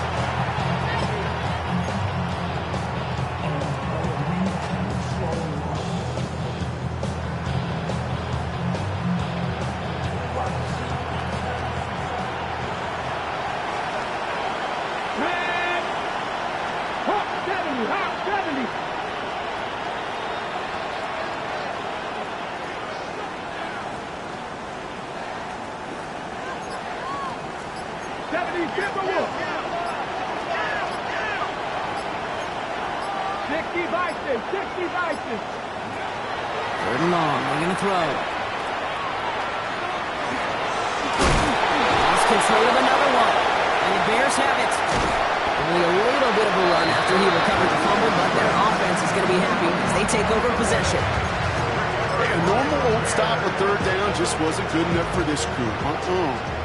Third and long, they're going to throw. Lost control of another one, and the Bears have it. Only a little bit of a run after he recovered the fumble, but their offense is going to be happy as they take over possession. Hey, a normal old stop or 3rd down just wasn't good enough for this crew.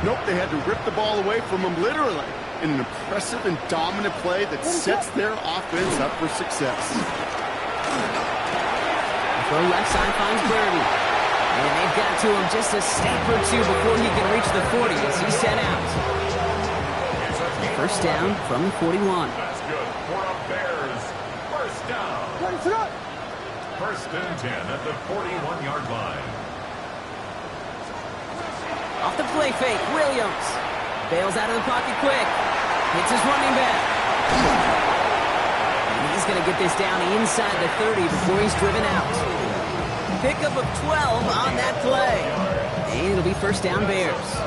Nope, they had to rip the ball away from them literally in an impressive and dominant play that sets their offense up for success. Throw left side finds Burden. And they've got to him just a step or 2 before he can reach the 40 as he's sent out. 1st down from the 41. That's good for a Bears 1st down. 1st and 10 at the 41-yard line. Off the play fake, Williams. Bails out of the pocket quick. Hits his running back. And he's going to get this down inside the 30 before he's driven out. Pickup of 12 on that play. And it'll be 1st down Bears.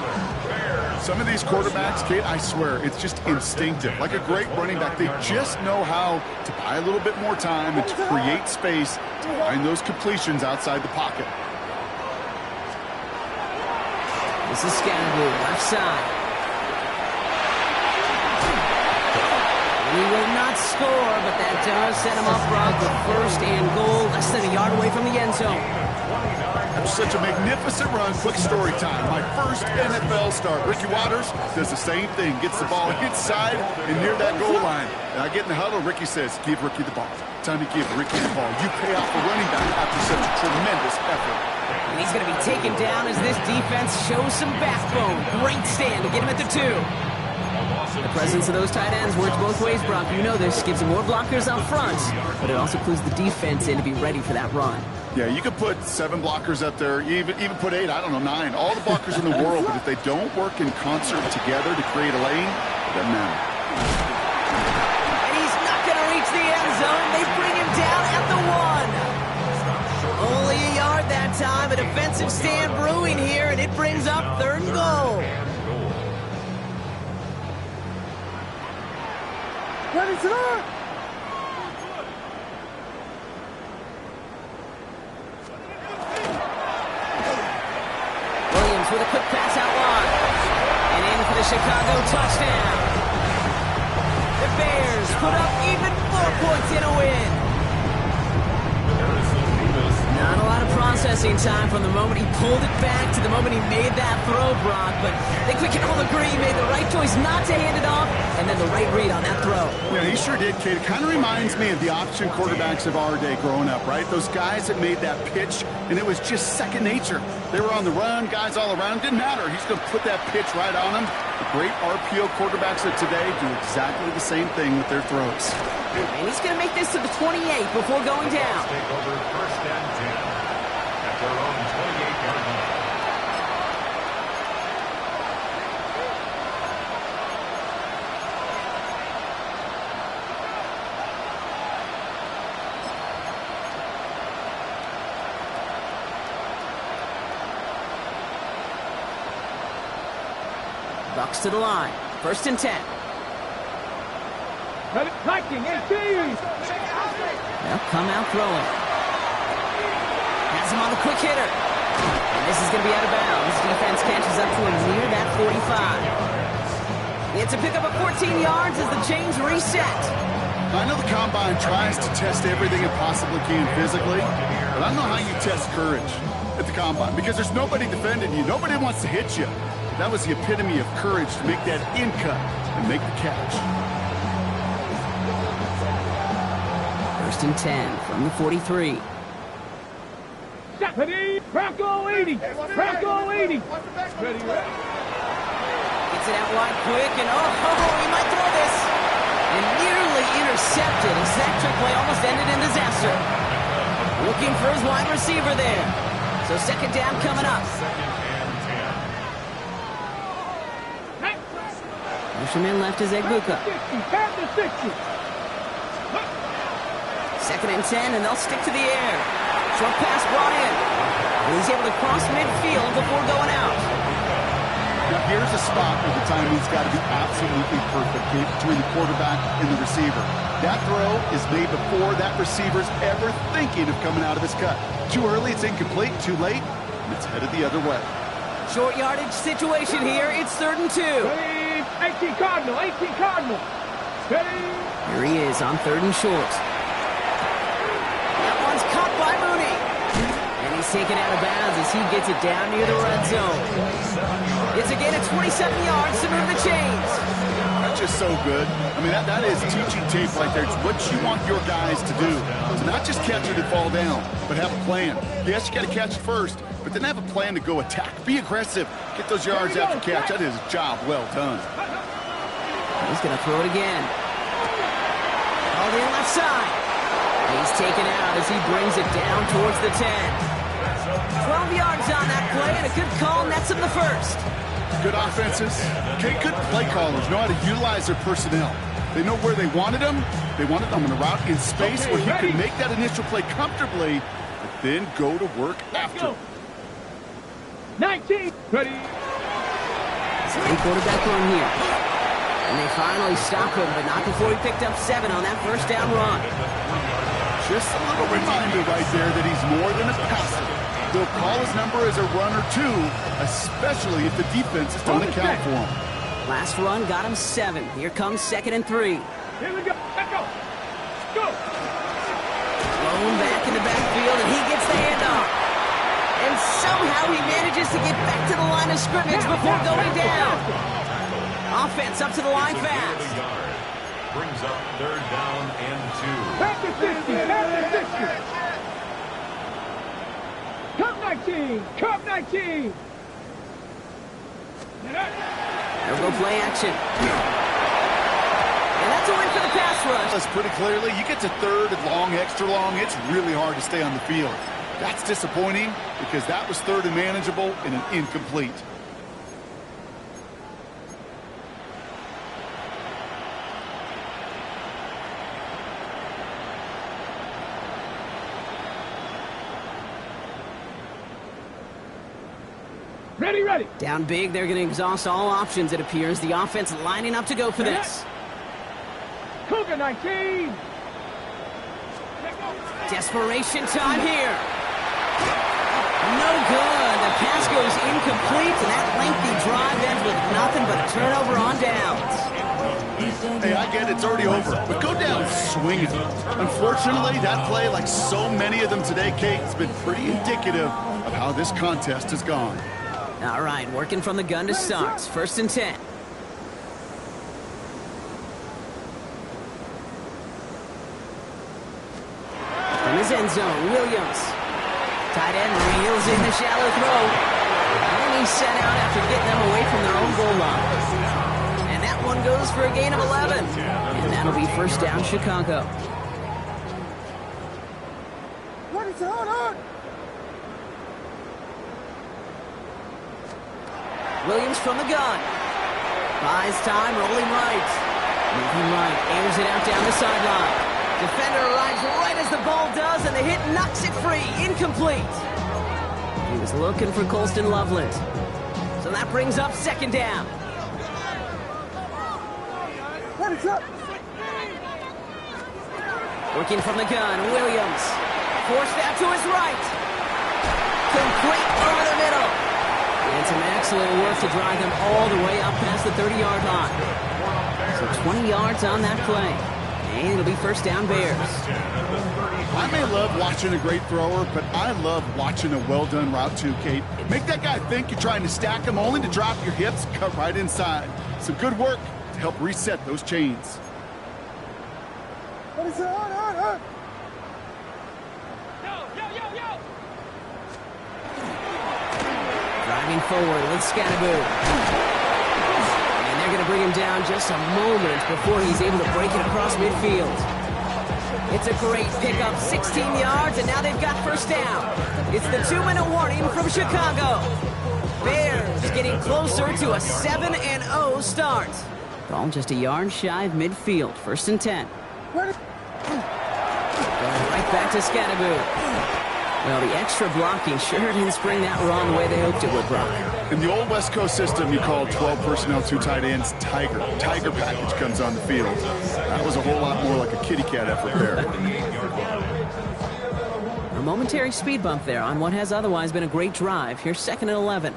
Some of these quarterbacks, Kate, I swear, it's just instinctive. Like a great running back, they just know how to buy a little bit more time and to create space to find those completions outside the pocket. This is Scannaboo, left side. He will not score, but that does set him up right with 1st and goal, less than a yard away from the end zone. That's such a magnificent run. Quick story time. My first NFL start. Ricky Waters does the same thing. Gets the ball inside and near that goal line. And I get in the huddle. Ricky says, give Ricky the ball. Time to give Ricky the ball. You pay off a running back after such a tremendous effort. And he's going to be taken down as this defense shows some backbone. Great stand to get him at the 2. The presence of those tight ends works both ways, Brock. You know this. Gives them more blockers up front, but it also clues the defense in to be ready for that run. Yeah, you could put 7 blockers up there, even put 8, I don't know, 9. All the blockers in the world, but if they don't work in concert together to create a lane, it doesn't matter. And he's not going to reach the end zone. They bring him down at the 1. Only a yard that time. A defensive stand brewing here, and it brings up 3rd and goal. Ready, start! Williams with a quick pass out wide. And in for the Chicago touchdown. The Bears put up even 4 points in a win. Not a lot of processing time from the moment he pulled it back to the moment he made that throw, Brock. But I think we can all agree he made the right choice not to hand it off, and then the right read on that throw. Yeah, he sure did, Kate. It kind of reminds me of the option quarterbacks of our day growing up, right? Those guys that made that pitch, and it was just second nature. They were on the run, guys all around. Didn't matter. He's going to put that pitch right on them. The great RPO quarterbacks of today do exactly the same thing with their throws. And he's going to make this to the 28 before going down. Take over 1st and 10 at the their own 28-yard line. Bucks to the line. 1st and 10. Hiking, 18! They'll come out throwing. Has him on the quick hitter. And this is going to be out of bounds. Defense catches up to him near that 45. It's a pickup of 14 yards as the chains reset. I know the Combine tries to test everything it possibly can physically, but I don't know how you test courage at the Combine because there's nobody defending you. Nobody wants to hit you. That was the epitome of courage to make that in cut and make the catch. 1st and 10 from the 43. Ready? Bronco 80! Bronco 80! Ready, ready? Gets it out wide quick, and he might throw this. And nearly intercepted as that trick play almost ended in disaster. Looking for his wide receiver there. So 2nd down coming up. Fisherman left is Egbuka. 2nd and 10, and they'll stick to the air. Short pass brought in. And he's able to cross midfield before going out. Now here's a spot where the timing's got to be absolutely perfect between the quarterback and the receiver. That throw is made before that receiver's ever thinking of coming out of his cut. Too early, it's incomplete. Too late, and it's headed the other way. Short yardage situation here. It's 3rd and 2. Ready? 18 Cardinal, 18 Cardinal. Ready? Here he is on 3rd and short. That one's caught by Mooney. And he's taken out of bounds as he gets it down near the red zone. It's a gain of 27 yards to move the chains. That's just so good. I mean, that is teaching tape right there. It's what you want your guys to do. To not just catch it and fall down, but have a plan. Yes, you got to catch it first, but then have a plan to go attack. Be aggressive. Get those yards after catch. That is a job well done. He's going to throw it again. All the left side. He's taken out as he brings it down towards the 10. 12 yards on that play, and a good call nets him the 1st. Good offenses. Okay, good play callers know how to utilize their personnel. They know where they wanted them. They wanted them on a route in space where he could make that initial play comfortably, but then go to work after. 19. Ready? It's a quarterback run here. And they finally stop him, but not before he picked up 7 on that 1st down run. Just a little reminder right there that he's more than a passer. They'll call his number as a runner too, especially if the defenses don't account for him. Last run got him 7. Here comes 2nd and 3. Here we go. Let's go. Go. Thrown back in the backfield, and he gets the handoff. And somehow he manages to get back to the line of scrimmage before going down. Offense up to the line fast. Brings up 3rd down and 2. Back to 60. Back to 60. Cup 19. Cup 19. They'll go play action. And that's a win for the pass rush. That's pretty clearly. You get to 3rd and long, extra long, it's really hard to stay on the field. That's disappointing because that was 3rd and manageable and an incomplete. Ready, ready. Down big, they're going to exhaust all options, it appears. The offense lining up to go for this. Cougar 19. Desperation time here. No good. The pass goes incomplete, and that lengthy drive ends with nothing but a turnover on downs. Hey, I get it. It's already over, but go down swinging. Unfortunately, that play, like so many of them today, Kate, has been pretty indicative of how this contest has gone. All right, working from the gun to start. 1st and 10. In his end zone, Williams. Tight end reels in the shallow throw. And he's sent out after getting them away from their own goal line. And that one goes for a gain of 11. And that'll be 1st down, Chicago. What is going on? Williams from the gun. Buys time, rolling right. Moving right, airs it out down the sideline. Defender arrives right as the ball does, and the hit knocks it free. Incomplete. He was looking for Colston Loveland. So that brings up second down. Working from the gun, Williams. Forced out to his right. Complete over the middle. And some excellent work to drive them all the way up past the 30-yard line. So 20 yards on that play. And it'll be first down Bears. I may love watching a great thrower, but I love watching a well-done route too, Kate. Make that guy think you're trying to stack him only to drop your hips, cut right inside. Some good work to help reset those chains. What is it? Driving forward with Scattaboo. And they're going to bring him down just a moment before he's able to break it across midfield. It's a great pickup, 16 yards, and now they've got first down. It's the 2-minute warning from Chicago. Bears getting closer to a 7-0 start. Ball just a yard shy of midfield, first and 10. Going right back to Scattaboo. Well, the extra blocking sure didn't spring that raw the way they hoped it would, Brock. In the old West Coast system, you call 12 personnel, 2 tight ends, Tiger. Tiger package comes on the field. That was a whole lot more like a kitty cat effort there. A momentary speed bump there on what has otherwise been a great drive. Here's second and 11.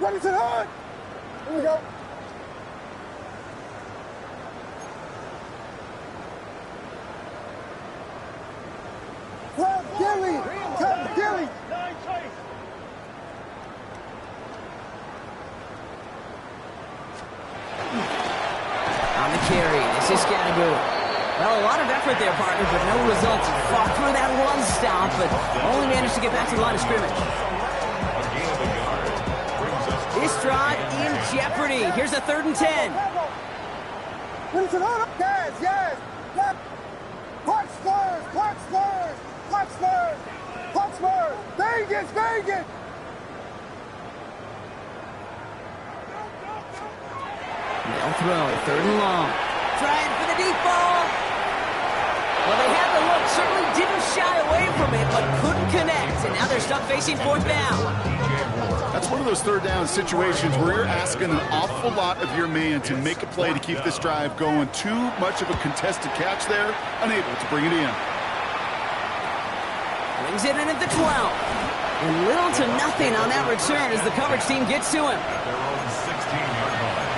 Ready to hard. Here we go. Gilly! On the carry, this is Scattaboo. Well, a lot of effort there, partner, but no results. Fought through that run stop, but only managed to get back to the line of scrimmage. This drive in jeopardy. Here's a 3rd and 10. Yes! Punch Spurs! Vegas! They'll throw, 3rd and long. Trying for the deep ball. Well, they had the look, certainly didn't shy away from it, but couldn't connect. And now they're stuck facing 4th down. That's one of those 3rd down situations where you're asking an awful lot of your man to make a play to keep this drive going. Too much of a contested catch there, unable to bring it in. Brings it in at the 12. And little to nothing on that return as the coverage team gets to him. Their own 16-yard line.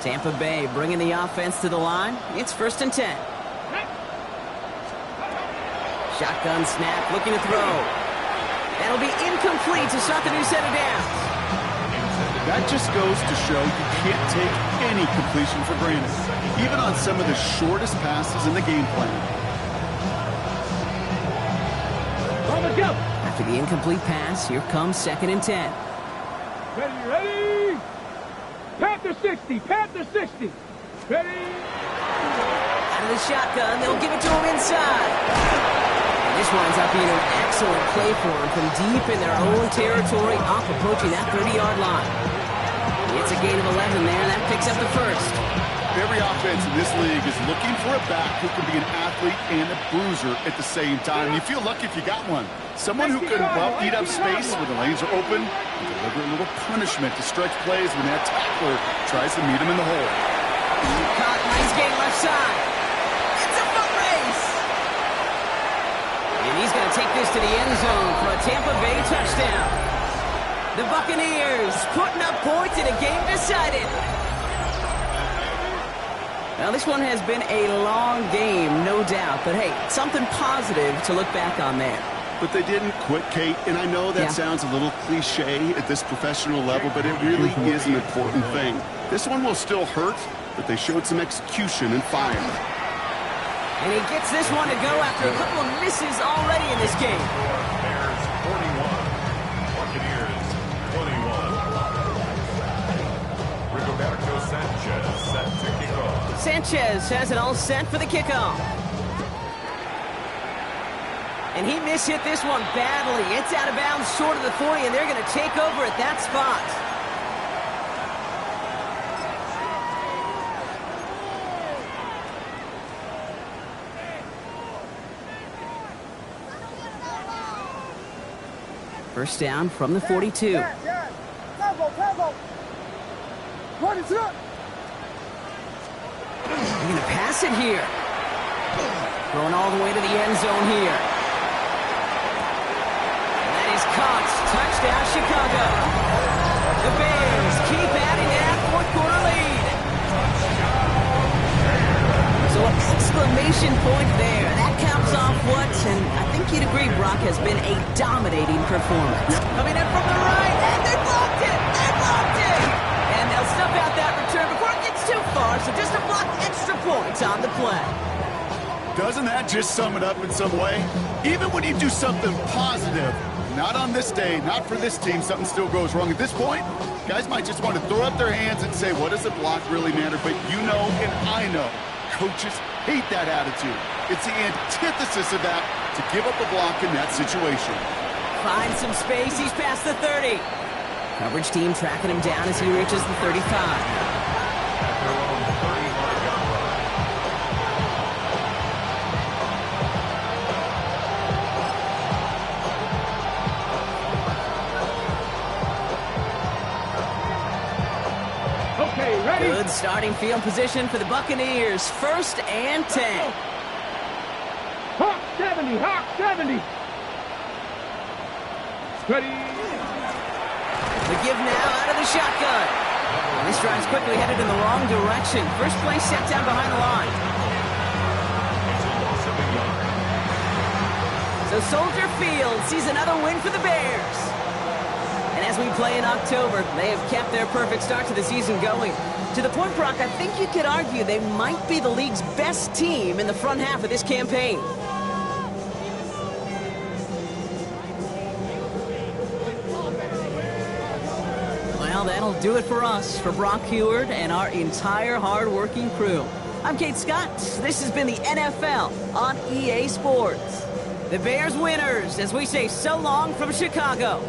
Tampa Bay bringing the offense to the line. It's 1st and 10. Shotgun snap, looking to throw. That'll be incomplete to start the new set of downs. That just goes to show you can't take any completion for granted, even on some of the shortest passes in the game plan. After the incomplete pass, here comes 2nd and 10. Ready! Panther 60! Ready! Out of the shotgun, they'll give it to him inside. And this winds up being an excellent play for him from deep in their own territory, up approaching that 30-yard line. It's a gain of 11 there, and that picks up the first. Every offense in this league is looking for a back who can be an athlete and a bruiser at the same time. You feel lucky if you got one. Someone who can eat up space when the lanes are open and deliver a little punishment to stretch plays when that tackler tries to meet him in the hole. Caught, nice gain left side. It's a foot race. And he's going to take this to the end zone for a Tampa Bay touchdown. The Buccaneers putting up points in a game decided. Now, this one has been a long game, no doubt. But, hey, something positive to look back on there. But they didn't quit, Kate, and I know that sounds a little cliche at this professional level, but it really is an important thing. This one will still hurt, but they showed some execution and fire. And he gets this one to go after a couple of misses already in this game. Bears 41, Buccaneers 21. Rigoberto Sanchez set to kick off. Sanchez has it all set for the kickoff. And he mishit this one badly. It's out of bounds short of the 40, and they're going to take over at that spot. First down from the 42. They're going to pass it here. Going all the way to the end zone here. And that is caught. Touchdown, Chicago. The Bears keep adding to that fourth quarter lead. So an exclamation point there. That caps off what, and I think you'd agree, Brock, has been a dominating performance. Coming in from the right, and they blocked it! They blocked it! And they'll snuff out that return before it gets too far, so just a blocked extra point on the play. Doesn't that just sum it up in some way? Even when you do something positive, not on this day, not for this team, something still goes wrong. At this point, guys might just want to throw up their hands and say, what does a block really matter? But you know and I know, coaches hate that attitude. It's the antithesis of that, to give up a block in that situation. Finds some space, he's past the 30. Coverage team tracking him down as he reaches the 35. At their own 35-yard line. Okay, ready? Good starting field position for the Buccaneers. First and 10. Hawk 70, Hawk 70. Steady. The give now out of the shotgun. This drive's quickly headed in the wrong direction. First play set down behind the line. So Soldier Field sees another win for the Bears. And as we play in October, they have kept their perfect start to the season going. To the point, Brock, I think you could argue they might be the league's best team in the front half of this campaign. Well, that'll do it for us, for Brock Heward and our entire hard-working crew. I'm Kate Scott. This has been the NFL on EA Sports. The Bears winners as we say so long from Chicago.